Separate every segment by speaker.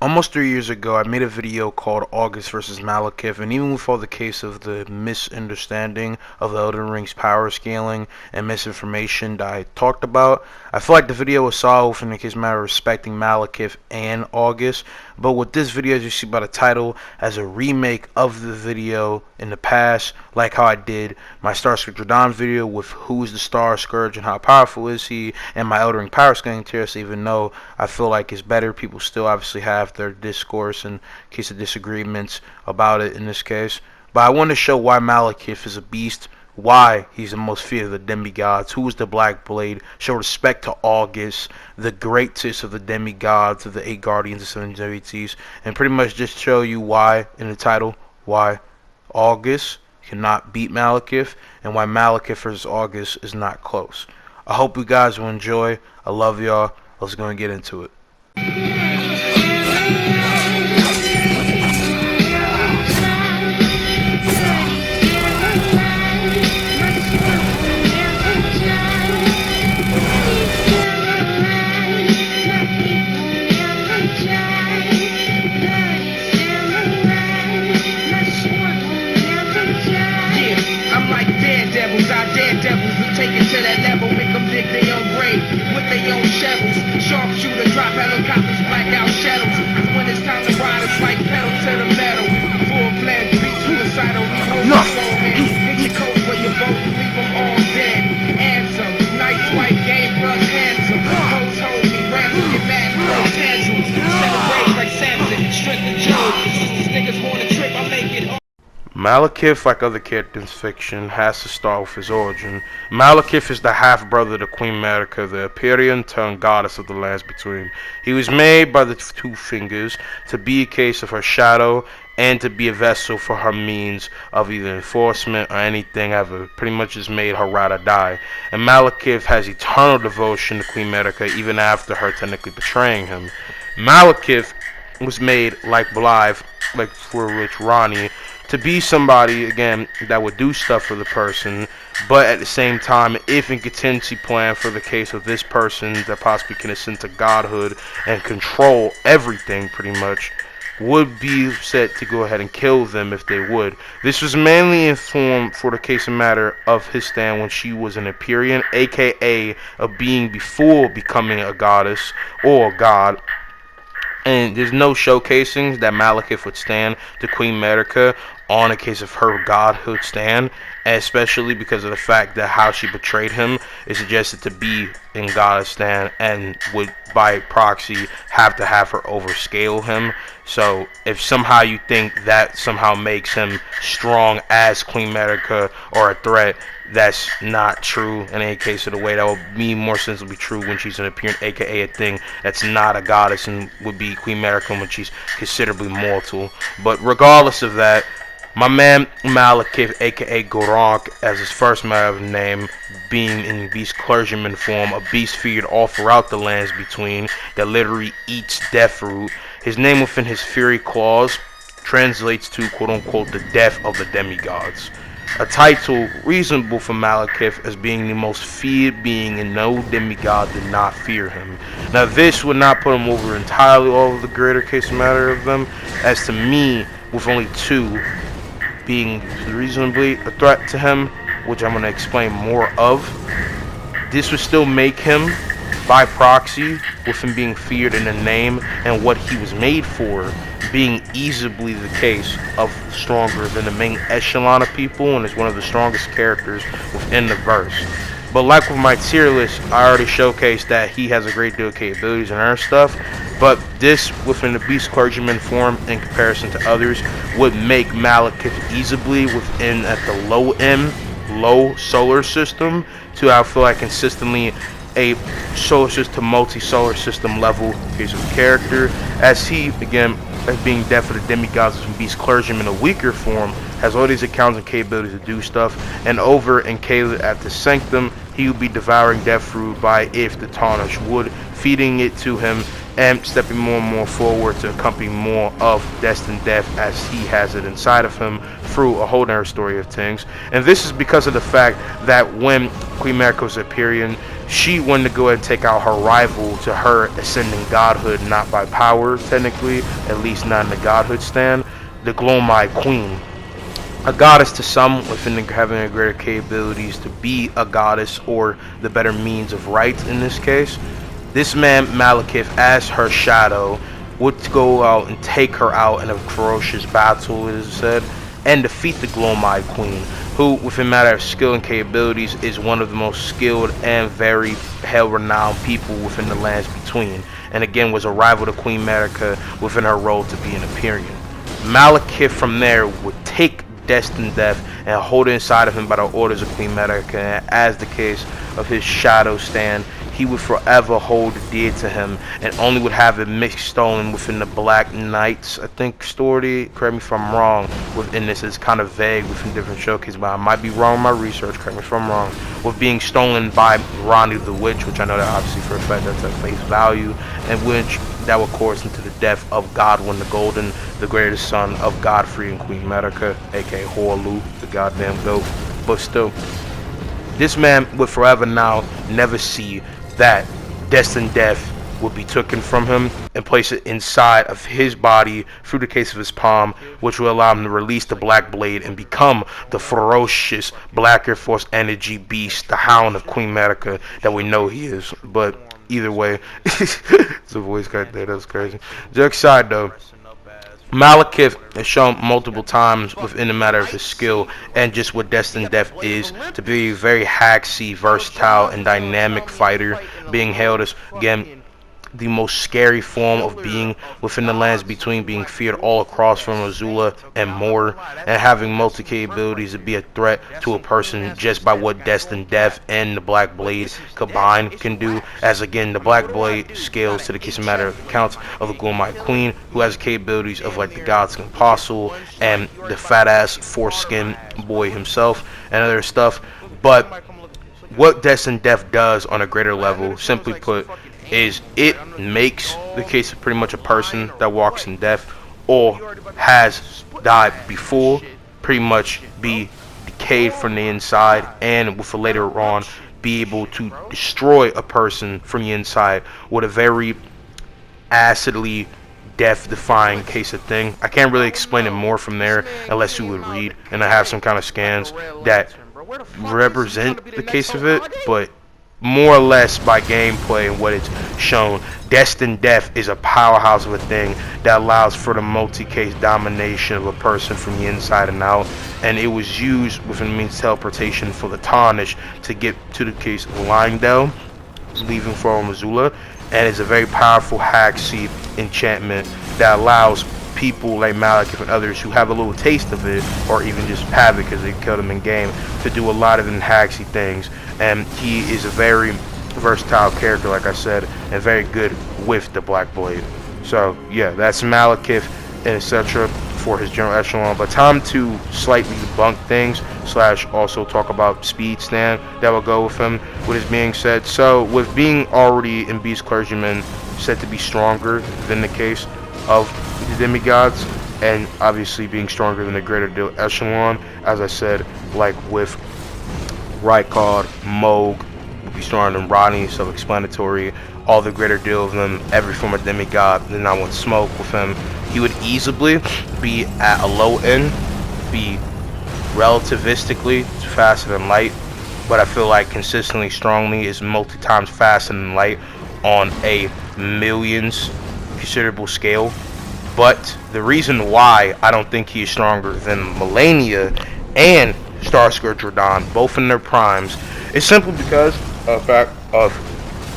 Speaker 1: Almost 3 years ago, I made a video called Augus versus Malekith, and even with all the case of the misunderstanding of the Elden Ring's power scaling and misinformation that I talked about, I feel like the video was solved in the case matter of respecting Malekith and Augus. But with this video, as you see by the title, as a remake of the video in the past, like how I did my Star Scourge Radahn video with who is the Star Scourge and how powerful is he, and my Elden Ring power scaling tier, so even though I feel like it's better, people still obviously have their discourse in case of disagreements about it in this case. But I want to show why Malekith is a beast, why he's the most feared of the demigods, who is the Black Blade, show respect to Augus, the greatest of the demigods of the 8 guardians of 7 deities, and pretty much just show you why in the title, why Augus cannot beat Malekith, and why Malekith versus Augus is not close. I hope you guys will enjoy. I love y'all. Let's go and get into it. Malekith, like other characters in fiction, has to start with his origin. Malekith is the half-brother to Queen Marika, the Empyrean turned goddess of the lands between. He was made by the two fingers to be a case of her shadow and to be a vessel for her means of either enforcement or anything ever. Pretty much just made her ride or die. And Malekith has eternal devotion to Queen Marika even after her technically betraying him. Malekith was made like Blythe, like for Rich Ronnie, to be somebody, again, that would do stuff for the person, but at the same time, if in contingency plan for the case of this person that possibly can ascend to godhood and control everything pretty much, would be set to go ahead and kill them if they would. This was mainly informed for the case of matter of his stand when she was an Empyrean, aka a being before becoming a goddess or a god. And there's no showcasing that Malekith would stand to Queen Marika on a case of her godhood stand, especially because of the fact that how she betrayed him is suggested to be in goddess stand and would by proxy have to have her overscale him. So if somehow you think that somehow makes him strong as Queen Marika or a threat, that's not true in any case of the way. That would be more sensibly true when she's an appearance, aka a thing that's not a goddess, and would be Queen Marika when she's considerably mortal. But regardless of that, my man Malekith, aka Goronk, as his first matter of name, being in beast clergyman form, a beast feared all throughout the lands between, that literally eats death fruit. His name within his fury claws translates to quote-unquote the death of the demigods. A title reasonable for Malekith as being the most feared being, and no demigod did not fear him. Now this would not put him over entirely all of the greater case matter of them, as to me, with only 2 being reasonably a threat to him, which I'm going to explain more of, this would still make him, by proxy, with him being feared in the name and what he was made for, being easily the case of stronger than the main echelon of people, and is one of the strongest characters within the verse. But like with my tier list, I already showcased that he has a great deal of capabilities and other stuff, but this within the beast clergyman form in comparison to others would make Malekith easily within at the low solar system to I feel like consistently a solar system, multi-solar system level piece of character, as he, again, as being death for the demigods and beast clergyman, a weaker form, has all these accounts and capabilities to do stuff, and over in Caled at the Sanctum, he will be devouring death fruit by if the tarnish wood, feeding it to him and stepping more and more forward to accompany more of destined death as he has it inside of him through a whole nother story of things. And this is because of the fact that when Queen Marika was Empyrean, she wanted to go ahead and take out her rival to her ascending godhood, not by power technically, at least not in the godhood stand, the Glomai Queen. A goddess to some, within having the greater capabilities to be a goddess or the better means of rights in this case. This man, Malekith, as her shadow, would go out and take her out in a ferocious battle, it is said, and defeat the Glomai Queen, who, within matter of skill and capabilities, is one of the most skilled and very hell-renowned people within the lands between, and again was a rival to Queen Marika within her role to be an Empyrean. Malekith from there would take destined death and hold it inside of him by the orders of Queen Marika, and as the case of his shadow stand, he would forever hold dear to him and only would have it mixed stolen within the Black Knights, I think, story. Correct me if I'm wrong within this. It's kind of vague within different showcases, but I might be wrong in my research. Correct me if I'm wrong. With being stolen by Ronnie the Witch, which I know that obviously for a fact that's at face value, and which that would course into the death of Godwin the Golden, the greatest son of Godfrey and Queen Marika, aka Horlu, the goddamn goat. But still, this man would forever now never see that destined death would be taken from him and place it inside of his body through the case of his palm, which will allow him to release the Black Blade and become the ferocious Black Air Force energy beast, the Hound of Queen Marika that we know he is. But either way, it's a voice cut there, that's crazy. Joke aside though, Malekith has shown multiple times within the matter of his skill and just what Destined Death is, to be a very hacksy, versatile, and dynamic fighter, being hailed as, again, the most scary form of being within the lands between, being feared all across from Azula and more, and having multi-capabilities to be a threat to a person just by what Destined Death and the Black Blade combined can do, as again the Black Blade scales to the case of matter of accounts of the Glomai Queen, who has the capabilities of like the Godskin Apostle and the fat ass foreskin boy himself and other stuff. But what Destined Death does on a greater level, simply put, is it makes the case of pretty much a person that walks in death or has died before pretty much be decayed from the inside, and with a later on be able to destroy a person from the inside with a very acidly death-defying case of thing. I can't really explain it more from there unless you would read, and I have some kind of scans that represent the case of it, but more or less by gameplay and what it's shown, Destined Death is a powerhouse of a thing that allows for the multi-case domination of a person from the inside and out, and it was used within the means of teleportation for the Tarnish to get to the case of Lindell, leaving from Azula, and it's a very powerful hack-seed enchantment that allows people like Malekith and others who have a little taste of it, or even just have it because they killed him in game, to do a lot of hacksy things. And he is a very versatile character, like I said, and very good with the Black Blade. So yeah, that's Malekith and etc. for his general echelon. But time to slightly debunk things slash also talk about speed stand that will go with him. With his being said, so with being already in Beast Clergyman said to be stronger than the case of the demigods, and obviously being stronger than the greater echelon, as I said, like with Rykard, Moog would be stronger than Rodney, self-explanatory. All the greater deal of them, every form of demigod. Then I would smoke with him. He would easily be at a low end, be relativistically faster than light, but I feel like consistently, strongly is multi times faster than light on a millions considerable scale. But the reason why I don't think he is stronger than Malenia and Starscourge Radahn, both in their primes, is simply because of fact of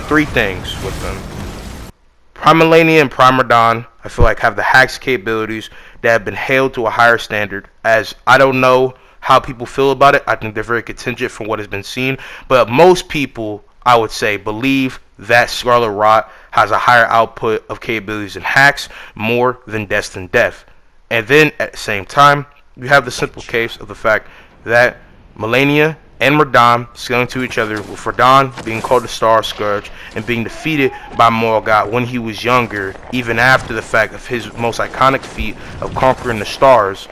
Speaker 1: three things with them. Prime Malenia and Prime Radahn, I feel like, have the hacks capabilities that have been hailed to a higher standard, as I don't know how people feel about it. I think they're very contingent from what has been seen, but most people, I would say, believe that Scarlet Rot has a higher output of capabilities and hacks more than Destined Death. And then at the same time, you have the simple case of the fact that Malenia and Radahn scaling to each other, with Radahn being called the Star Scourge and being defeated by Morgoth when he was younger, even after the fact of his most iconic feat of conquering the stars.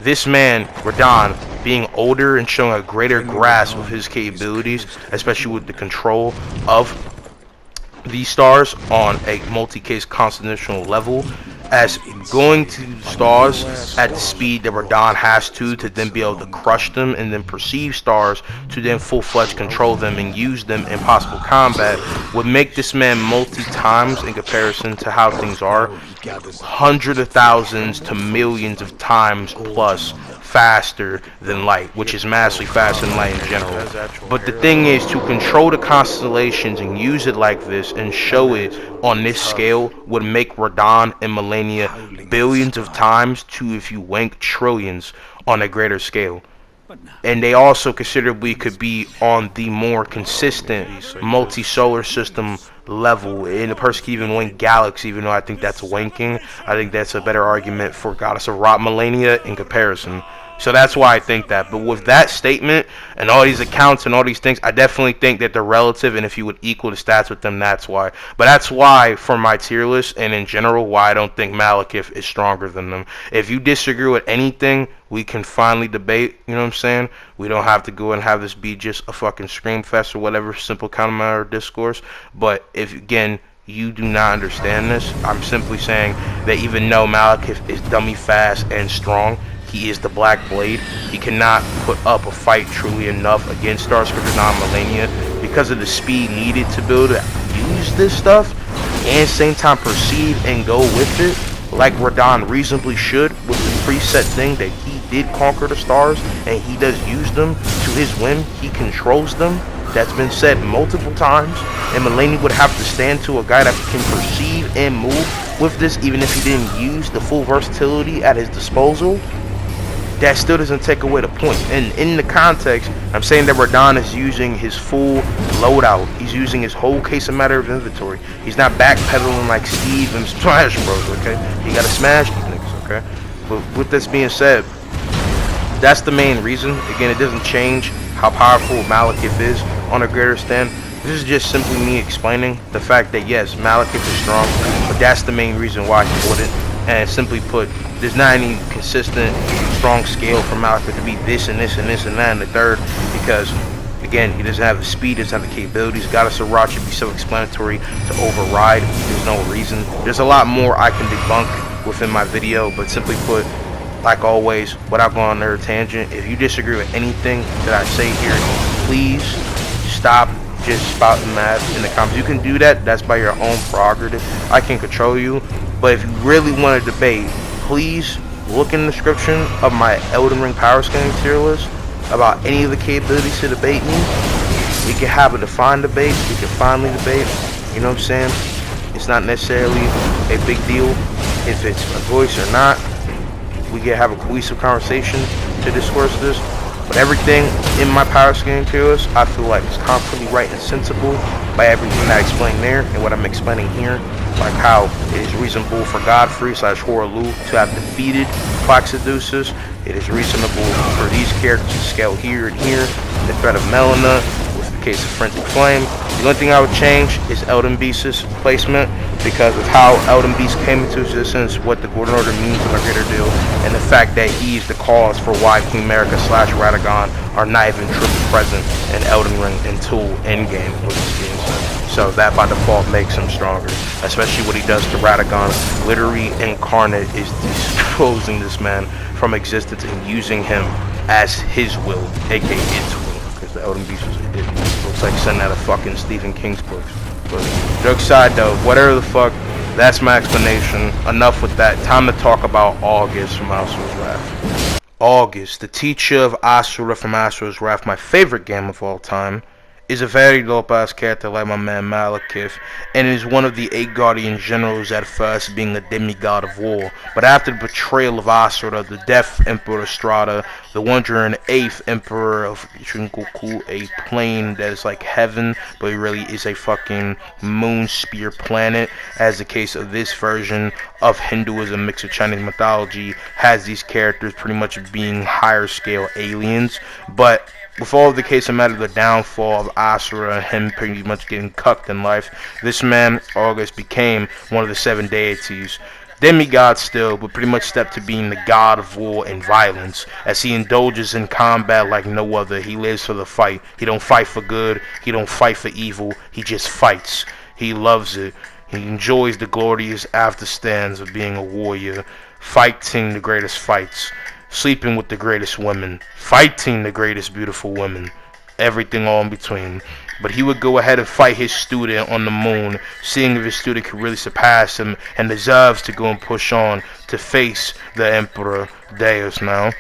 Speaker 1: This man, Radon, being older and showing a greater grasp of his capabilities, especially with the control of these stars on a multi-case constitutional level, as going to stars at the speed that Radon has to then be able to crush them and then perceive stars to then full-fledged control them and use them in possible combat would make this man multi-times in comparison to how things are, hundreds of thousands to millions of times plus faster than light, which is massively faster than light in general. But the thing is, to control the constellations and use it like this and show it on this scale would make Radon and Malenia billions of times to, if you wink, trillions on a greater scale. And they also considerably could be on the more consistent multi-solar system level, and a person can even wink galaxy, even though I think that's winking. I think that's a better argument for Goddess of Rot Malenia in comparison. So that's why I think that. But with that statement and all these accounts and all these things, I definitely think that they're relative, and if you would equal the stats with them, that's why. But that's why, for my tier list and in general, why I don't think Malekith is stronger than them. If you disagree with anything, we can finally debate, you know what I'm saying? We don't have to go and have this be just a fucking scream fest or whatever, simple counter matter discourse. But if, again, you do not understand this, I'm simply saying that even though Malekith is dummy fast and strong, he is the Black Blade. He cannot put up a fight truly enough against Starscream non-Malenia because of the speed needed to be able to use this stuff and at the same time perceive and go with it like Radon reasonably should, with the preset thing that he did conquer the stars and he does use them to his whim. He controls them. That's been said multiple times, and Malenia would have to stand to a guy that can perceive and move with this even if he didn't use the full versatility at his disposal. That still doesn't take away the point. And in the context, I'm saying that Radon is using his full loadout. He's using his whole case of matter of inventory. He's not backpedaling like Steve and Smash Bros, okay? You gotta smash these niggas, okay? But with this being said, that's the main reason. Again, it doesn't change how powerful Malekith is on a greater stand. This is just simply me explaining the fact that yes, Malekith is strong, but that's the main reason why he wouldn't. And simply put, there's not any consistent strong scale for Malekith to be this and this and this and that and the third, because again, he doesn't have the speed, doesn't have the capabilities. Goddess of Rot should be self-explanatory to override. There's no reason. There's a lot more I can debunk within my video, but simply put, like always, without going on a tangent, if you disagree with anything that I say here, please stop just spouting mad in the comments. You can do that. That's by your own prerogative. I can control you. But if you really want to debate, please look in the description of my Elden Ring power scaling tier list about any of the capabilities to debate me. We can have a defined debate. We can finally debate. You know what I'm saying? It's not necessarily a big deal if it's a voice or not. We can have a cohesive conversation to discourse this. But everything in my power scaling tier list, I feel like is completely right and sensible by everything that I explained there and what I'm explaining here. Like how it is reasonable for Godfrey / Horalu to have defeated Plaxidus's. It is reasonable for these characters to scale here and here. The threat of Melina, with the case of Frantic Flame. The only thing I would change is Elden Beast's placement, because of how Elden Beast came into existence, what the Golden Order means in a greater deal, and the fact that he's the cause for why Queen America / Radagon are not even truly present in Elden Ring until Endgame, with this being said. So that by default makes him stronger, especially what he does to Radagon. Literally incarnate is disposing this man from existence and using him as his will, aka its will, because the Elden Beast looks like sending out a fucking Stephen King's books. But joke aside though, whatever the fuck, that's my explanation. Enough with that. Time to talk about Augus from Asura's Wrath. Augus, the teacher of Asura from Asura's Wrath, my favorite game of all time, is a very dope-ass character like my man Malekith, and is one of the 8 guardian generals at first, being a demigod of war. But after the betrayal of Asura, the Death Emperor Strata, the 108th Emperor of Shinkoku, a plane that is like heaven, but it really is a fucking moon spear planet, as the case of this version of Hinduism mixed with Chinese mythology, has these characters pretty much being higher scale aliens. But with all of the case of matter, the downfall of Asura and him pretty much getting cucked in life, this man, Augus, became one of the 7 deities. demigod still, but pretty much stepped to being the god of war and violence, as he indulges in combat like no other. He lives for the fight. He don't fight for good. He don't fight for evil. He just fights. He loves it. He enjoys the glorious afterstands of being a warrior, fighting the greatest fights, sleeping with the greatest women, fighting the greatest beautiful women, everything all in between. But he would go ahead and fight his student on the moon, seeing if his student could really surpass him and deserves to go and push on to face the Emperor Deus now.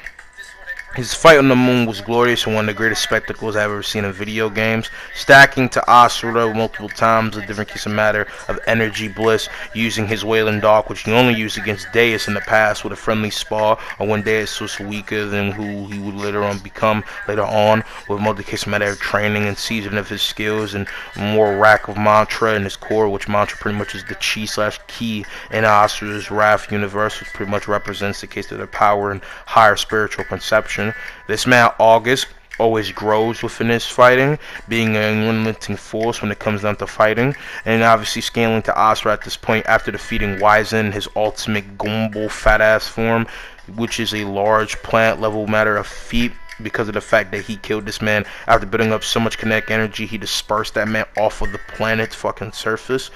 Speaker 1: His fight on the moon was glorious and one of the greatest spectacles I've ever seen in video games. Stacking to Asura multiple times, a different case of matter of energy bliss, using his Wailing Dark, which he only used against Deus in the past with a friendly spar, or when Deus was weaker than who he would later on become later on, with multiple case of matter of training and seasoning of his skills and more rack of mantra in his core, which mantra pretty much is the chi/key in Asura's Wrath universe, which pretty much represents the case of the power and higher spiritual conception. This man Augus always grows within his fighting, being an unrelenting force when it comes down to fighting, and obviously scaling to Asura at this point after defeating Wizen, his ultimate Gumbo fat ass form, which is a large plant level matter of feat. Because of the fact that he killed this man after building up so much kinetic energy, he dispersed that man off of the planet's fucking surface.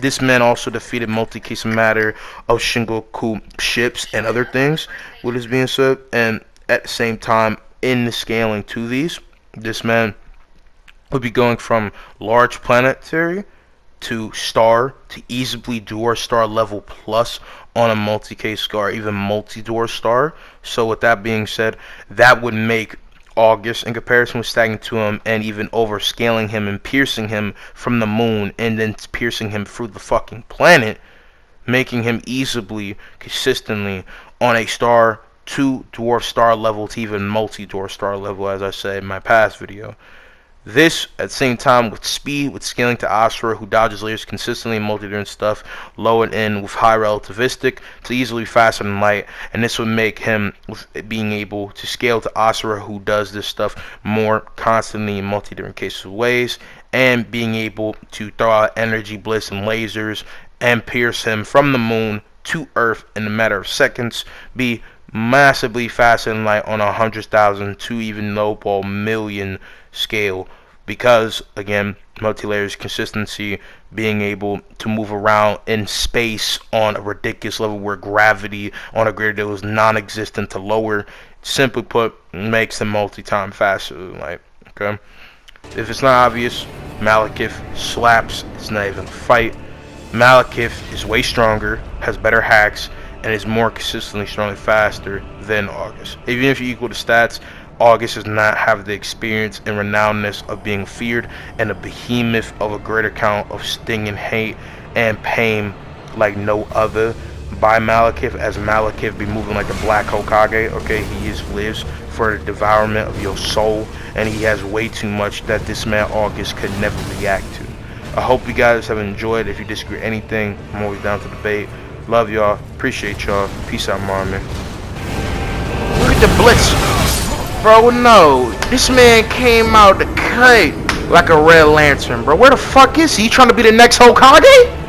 Speaker 1: This man also defeated multi-case matter of Shingoku ships and other things, with this being said, and at the same time, in the scaling to these, this man would be going from large planetary to star to easily Dwarf star level plus on a multi-case star, even multi-Dwarf star. So with that being said, that would make Augus, in comparison with stacking to him and even overscaling him and piercing him from the moon and then piercing him through the fucking planet, making him easily, consistently on a star to Dwarf star level to even multi-Dwarf star level, as I said in my past video. This, at the same time, with speed, with scaling to Asura, who dodges layers consistently and multi-different stuff, low and in with high relativistic, to easily faster than light, and this would make him, with being able to scale to Asura, who does this stuff more constantly in multi-different cases of ways, and being able to throw out energy bliss and lasers, and pierce him from the moon to Earth in a matter of seconds, be massively faster than light on 100,000 to even lowball million scale, because again, multi-layers consistency, being able to move around in space on a ridiculous level where gravity on a greater deal is non-existent to lower, simply put, makes them multi-time faster than light. Okay, if it's not obvious, Malekith slaps. It's not even a fight. Malekith is way stronger, has better hacks, and is more consistently strongly faster than Augus. Even if you equal the stats, Augus does not have the experience and renownedness of being feared and a behemoth of a greater count of stinging hate and pain like no other by Malekith, as Malekith be moving like a black Hokage. Okay, he lives for the devourment of your soul, and he has way too much that this man Augus could never react to. I hope you guys have enjoyed. If you disagree with anything, I'm always down to debate. Love y'all. Appreciate y'all. Peace out, Marvin. Look at the blitz. Bro, no. This man came out the cut like a red lantern, bro. Where the fuck is he? Trying to be the next Hokage?